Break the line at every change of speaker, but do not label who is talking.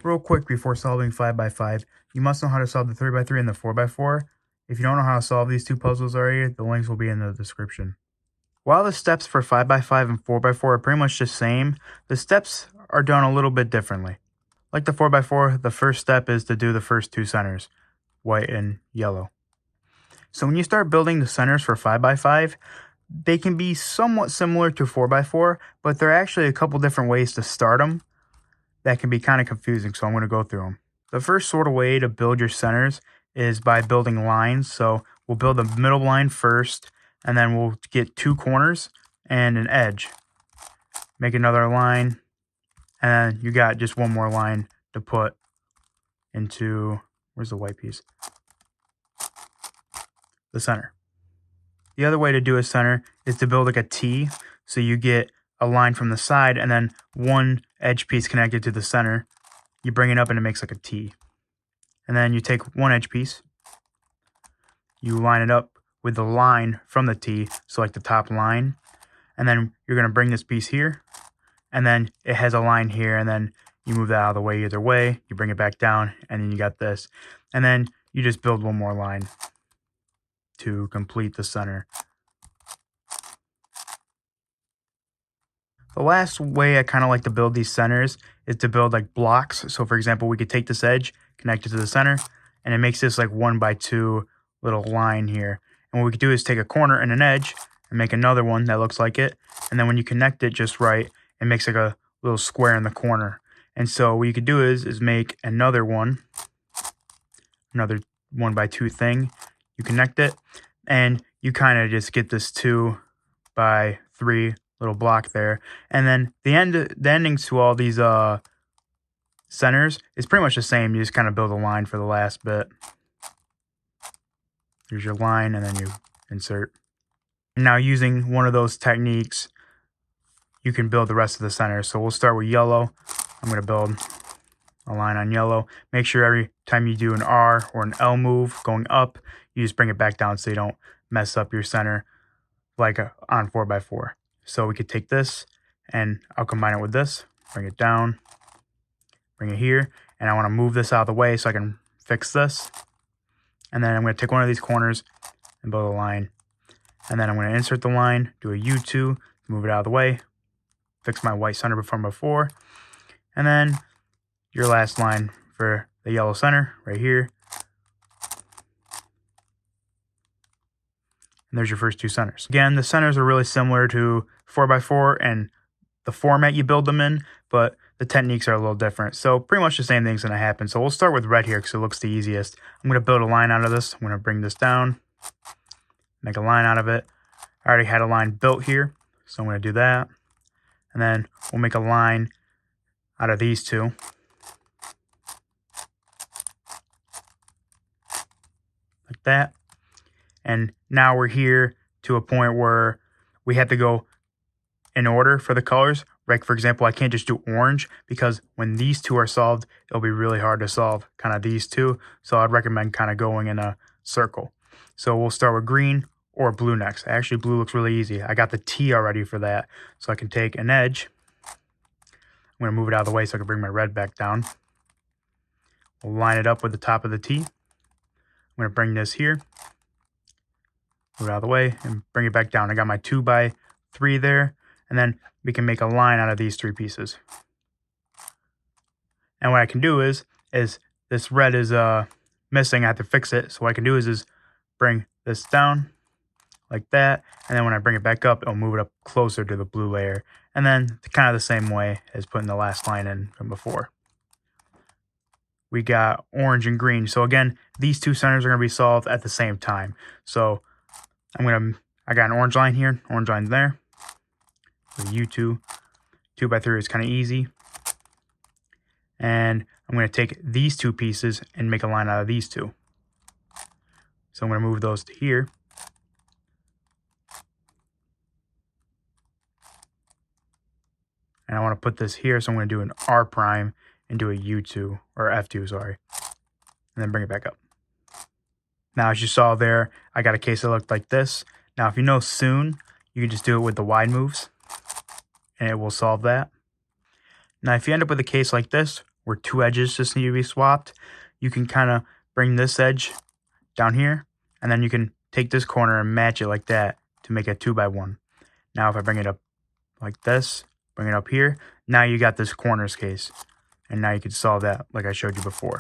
Real quick before solving 5x5, you must know how to solve the 3x3 and the 4x4. If you don't know how to solve these two puzzles already, the links will be in the description. While the steps for 5x5 and 4x4 are pretty much the same, the steps are done a little bit differently. Like the 4x4, the first step is to do the first two centers, white and yellow. So when you start building the centers for 5x5, they can be somewhat similar to 4x4, but there are actually a couple different ways to start them that can be kind of confusing, so I'm going to go through them. The first sort of way to build your centers is by building lines. So we'll build the middle line first, and then we'll get two corners and an edge. Make another line, and then you got just one more line to put into, where's the white piece? The center. The other way to do a center is to build like a T. So you get a line from the side and then one edge piece connected to the center. You bring it up and it makes like a T. And then you take one edge piece, you line it up with the line from the T, so like the top line. And then you're going to bring this piece here, and then it has a line here, and then you move that out of the way either way. You bring it back down, and then you got this. And then you just build one more line to complete the center. The last way I kind of like to build these centers is to build like blocks. So for example, we could take this edge, connect it to the center, and it makes this like 1x2 little line here. And what we could do is take a corner and an edge and make another one that looks like it. And then when you connect it just right, it makes like a little square in the corner. And so what you could do is make another one, another 1x2 thing. You connect it, and you kind of just get this 2x3 little block there. And then the endings to all these centers is pretty much the same. You just kind of build a line for the last bit. Here's your line, and then you insert. Now using one of those techniques, you can build the rest of the centers. So we'll start with yellow. I'm going to build a line on yellow. Make sure every time you do an R or an L move going up, you just bring it back down so you don't mess up your center like on 4x4. So we could take this, and I'll combine it with this, bring it down, bring it here, and I want to move this out of the way so I can fix this. And then I'm going to take one of these corners and build a line. And then I'm going to insert the line, do a U2, move it out of the way, fix my white center from before. And then your last line for the yellow center right here. And there's your first two centers. Again, the centers are really similar to 4x4 and the format you build them in, but the techniques are a little different. So pretty much the same thing's going to happen. So we'll start with red here because it looks the easiest. I'm going to build a line out of this. I'm going to bring this down, make a line out of it. I already had a line built here, so I'm going to do that. And then we'll make a line out of these two. Like that. And now we're here to a point where we have to go in order for the colors. Like for example, I can't just do orange because when these two are solved, it'll be really hard to solve kind of these two. So I'd recommend kind of going in a circle. So we'll start with green or blue next. Actually, blue looks really easy. I got the T already for that. So I can take an edge. I'm going to move it out of the way so I can bring my red back down. We'll line it up with the top of the T. I'm going to bring this here. Move it out of the way and bring it back down. I got my 2x3 there. And then we can make a line out of these three pieces. And what I can do is this red is missing. I have to fix it. So what I can do is bring this down like that. And then when I bring it back up, it'll move it up closer to the blue layer. And then kind of the same way as putting the last line in from before. We got orange and green. So again, these two centers are going to be solved at the same time. So I got an orange line here, orange line there. U2, 2x3 is kind of easy. And I'm going to take these two pieces and make a line out of these two. So I'm going to move those to here. And I want to put this here, so I'm going to do an R prime and do a U2, or F2, sorry. And then bring it back up. Now, as you saw there, I got a case that looked like this. Now, if you know soon, you can just do it with the wide moves, and it will solve that. Now, if you end up with a case like this, where two edges just need to be swapped, you can kind of bring this edge down here, and then you can take this corner and match it like that to make a 2x1. Now if I bring it up like this, bring it up here, now you got this corners case, and now you can solve that like I showed you before.